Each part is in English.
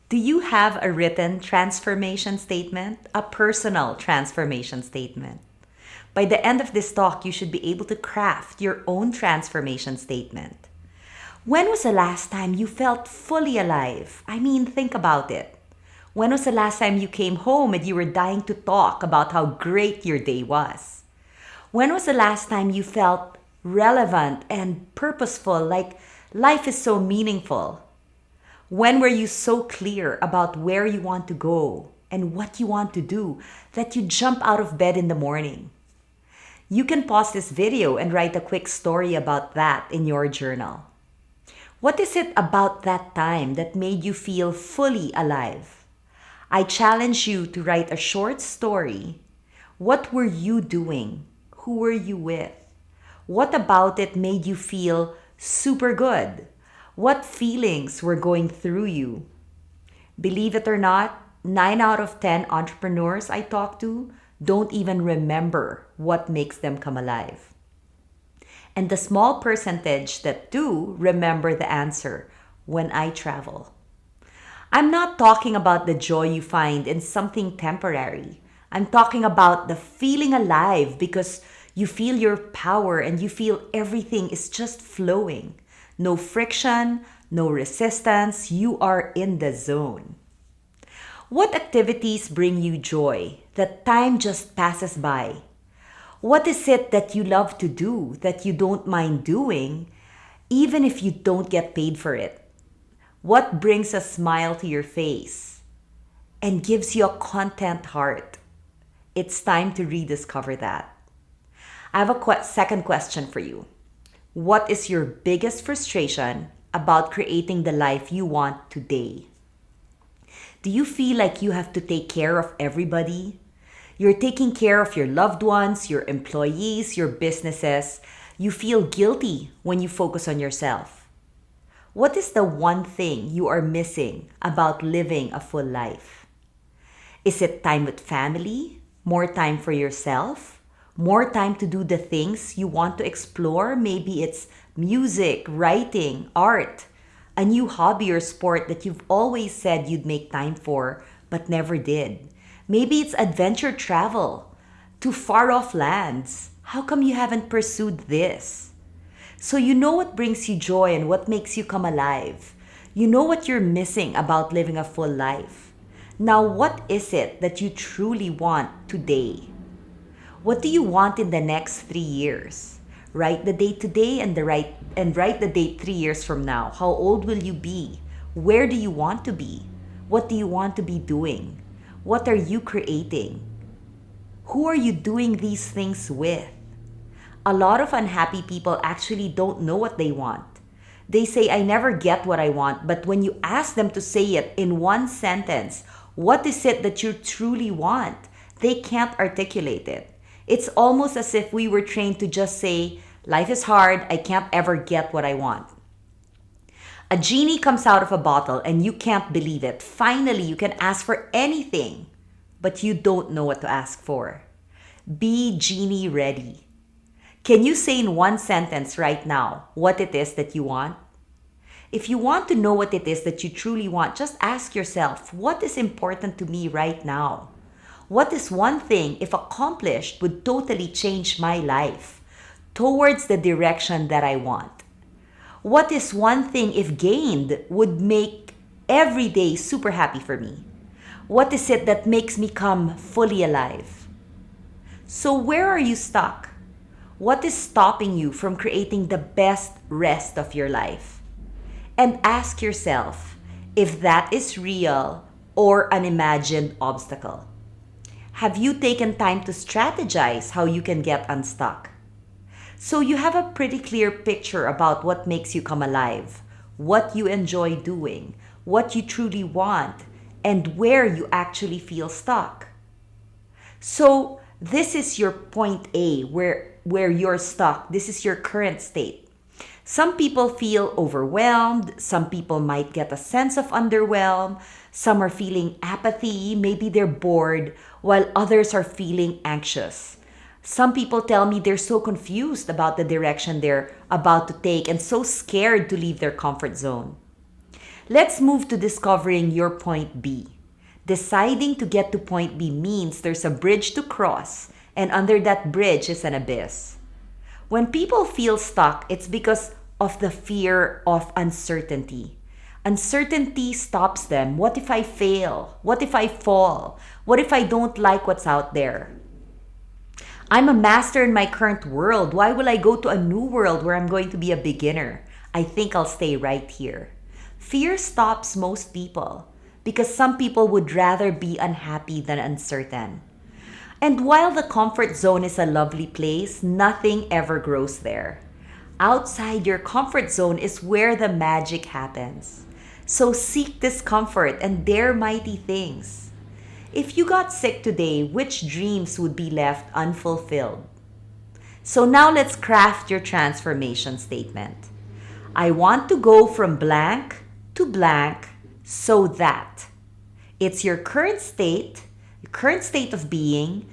Do you have a written transformation statement? A personal transformation statement? By the end of this talk, you should be able to craft your own transformation statement. When was the last time you felt fully alive? I mean, think about it. When was the last time you came home and you were dying to talk about how great your day was? When was the last time you felt relevant and purposeful, like life is so meaningful? When were you so clear about where you want to go and what you want to do that you jump out of bed in the morning? You can pause this video and write a quick story about that in your journal. What is it about that time that made you feel fully alive? I challenge you to write a short story. What were you doing? Who were you with? What about it made you feel super good? What feelings were going through you? Believe it or not, 9 out of 10 entrepreneurs I talk to don't even remember what makes them come alive. And the small percentage that do remember the answer: when I travel. I'm not talking about the joy you find in something temporary. I'm talking about the feeling alive because you feel your power and you feel everything is just flowing. No friction, no resistance. You are in the zone. What activities bring you joy that time just passes by? What is it that you love to do that you don't mind doing, even if you don't get paid for it? What brings a smile to your face and gives you a content heart? It's time to rediscover that. I have a second question for you. What is your biggest frustration about creating the life you want today? Do you feel like you have to take care of everybody? You're taking care of your loved ones, your employees, your businesses. You feel guilty when you focus on yourself. What is the one thing you are missing about living a full life? Is it time with family? More time for yourself? More time to do the things you want to explore? Maybe it's music, writing, art, a new hobby or sport that you've always said you'd make time for but never did. Maybe it's adventure travel to far off lands. How come you haven't pursued this? So you know what brings you joy and what makes you come alive. You know what you're missing about living a full life. Now, what is it that you truly want today? What do you want in the next 3 years? Write the date today and write the date 3 years from now. How old will you be? Where do you want to be? What do you want to be doing? What are you creating? Who are you doing these things with? A lot of unhappy people actually don't know what they want. They say, I never get what I want, but when you ask them to say it in one sentence, what is it that you truly want? They can't articulate it. It's almost as if we were trained to just say, life is hard, I can't ever get what I want. A genie comes out of a bottle and you can't believe it. Finally, you can ask for anything, but you don't know what to ask for. Be genie ready. Can you say in one sentence right now what it is that you want? If you want to know what it is that you truly want, just ask yourself, what is important to me right now? What is one thing, if accomplished, would totally change my life towards the direction that I want? What is one thing, if gained, would make every day super happy for me? What is it that makes me come fully alive? So where are you stuck? What is stopping you from creating the best rest of your life? And ask yourself if that is real or an imagined obstacle. Have you taken time to strategize how you can get unstuck? So you have a pretty clear picture about what makes you come alive, what you enjoy doing, what you truly want, and where you actually feel stuck. So this is your point A, where you're stuck. This is your current state. Some people feel overwhelmed. Some people might get a sense of underwhelm. Some are feeling apathy. Maybe they're bored, while others are feeling anxious. Some people tell me they're so confused about the direction they're about to take and so scared to leave their comfort zone. Let's move to discovering your point B. Deciding to get to point B means there's a bridge to cross, and under that bridge is an abyss. When people feel stuck, it's because of the fear of uncertainty. Uncertainty stops them. What if I fail? What if I fall? What if I don't like what's out there? I'm a master in my current world. Why will I go to a new world where I'm going to be a beginner? I think I'll stay right here. Fear stops most people because some people would rather be unhappy than uncertain. And while the comfort zone is a lovely place, nothing ever grows there. Outside your comfort zone is where the magic happens. So seek discomfort and dare mighty things. If you got sick today, which dreams would be left unfulfilled? So now let's craft your transformation statement. I want to go from blank to blank so that it's your current state of being,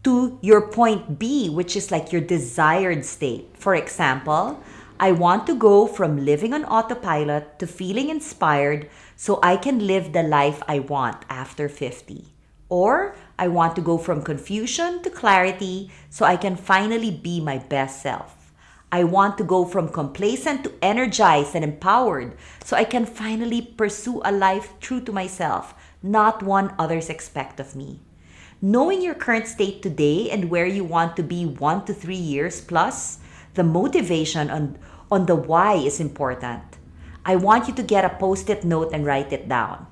to your point B, which is like your desired state. For example, I want to go from living on autopilot to feeling inspired so I can live the life I want after 50. Or I want to go from confusion to clarity so I can finally be my best self. I want to go from complacent to energized and empowered so I can finally pursue a life true to myself, not one others expect of me. Knowing your current state today and where you want to be 1 to 3 years plus, the motivation on the why is important. I want you to get a post-it note and write it down.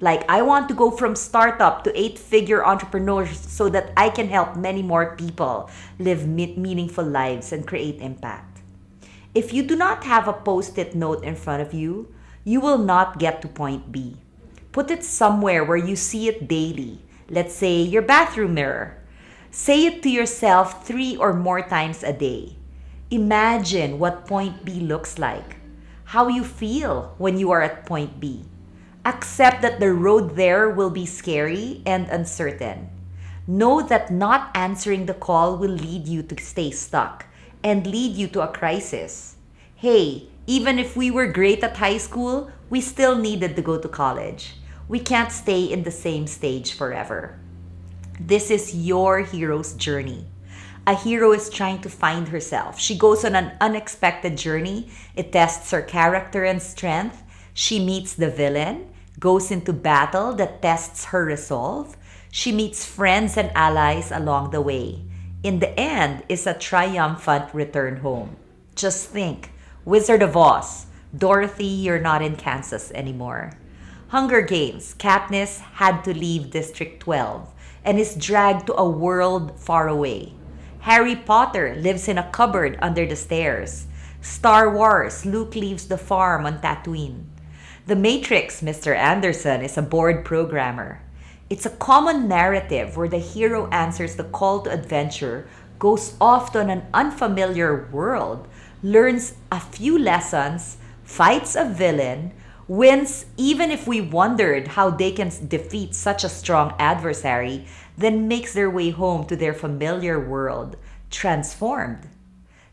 Like, I want to go from startup to 8-figure entrepreneurs so that I can help many more people live meaningful lives and create impact. If you do not have a post-it note in front of you, you will not get to point B. Put it somewhere where you see it daily. Let's say your bathroom mirror. Say it to yourself 3 or more times a day. Imagine what point B looks like, how you feel when you are at point B. Accept that the road there will be scary and uncertain. Know that not answering the call will lead you to stay stuck and lead you to a crisis. Hey, even if we were great at high school, we still needed to go to college. We can't stay in the same stage forever. This is your hero's journey. A hero is trying to find herself. She goes on an unexpected journey. It tests her character and strength. She meets the villain, goes into battle that tests her resolve. She meets friends and allies along the way. In the end is a triumphant return home. Just think, Wizard of Oz, Dorothy, you're not in Kansas anymore. Hunger Games, Katniss had to leave District 12 and is dragged to a world far away. Harry Potter lives in a cupboard under the stairs. Star Wars, Luke leaves the farm on Tatooine. The Matrix, Mr. Anderson, is a bored programmer. It's a common narrative where the hero answers the call to adventure, goes off to an unfamiliar world, learns a few lessons, fights a villain, wins even if we wondered how they can defeat such a strong adversary, then makes their way home to their familiar world, transformed.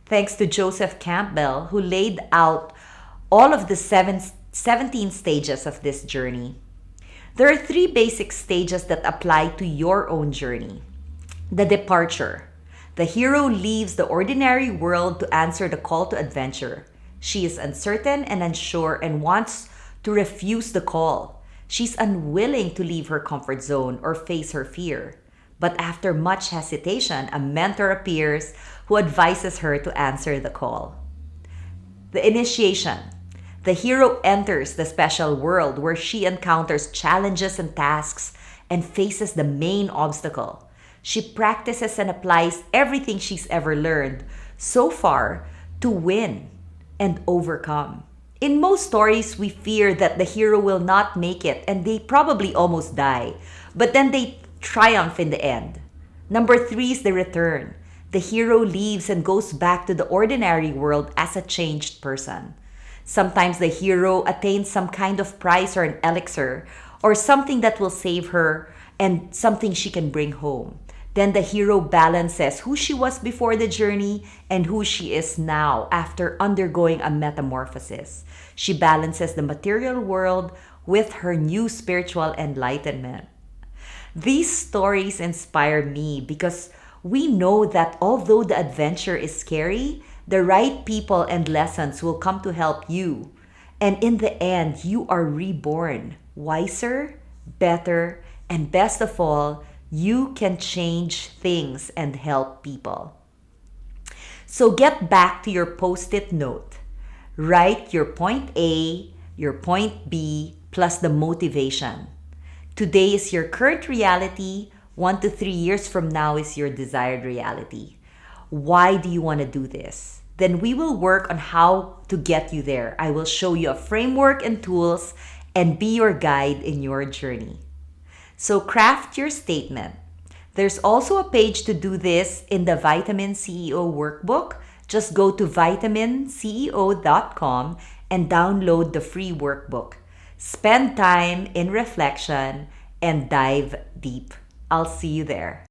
Thanks to Joseph Campbell, who laid out all of the 17 stages of this journey. There are 3 basic stages that apply to your own journey. The departure. The hero leaves the ordinary world to answer the call to adventure. She is uncertain and unsure and wants to refuse the call. She's unwilling to leave her comfort zone or face her fear. But after much hesitation, a mentor appears who advises her to answer the call. The initiation. The hero enters the special world where she encounters challenges and tasks and faces the main obstacle. She practices and applies everything she's ever learned so far to win and overcome. In most stories, we fear that the hero will not make it and they probably almost die, but then they triumph in the end. Number 3 is the return. The hero leaves and goes back to the ordinary world as a changed person. Sometimes the hero attains some kind of prize or an elixir or something that will save her and something she can bring home. Then the hero balances who she was before the journey and who she is now after undergoing a metamorphosis. She balances the material world with her new spiritual enlightenment. These stories inspire me because we know that although the adventure is scary, the right people and lessons will come to help you. And in the end, you are reborn, wiser, better, and best of all, you can change things and help people. So get back to your post it note. Write your point A, your point B, plus the motivation. Today is your current reality. 1 to 3 years from now is your desired reality. Why do you want to do this? Then we will work on how to get you there. I will show you a framework and tools and be your guide in your journey. So craft your statement. There's also a page to do this in the Vitamin CEO workbook. Just go to vitaminceo.com and download the free workbook. Spend time in reflection and dive deep. I'll see you there.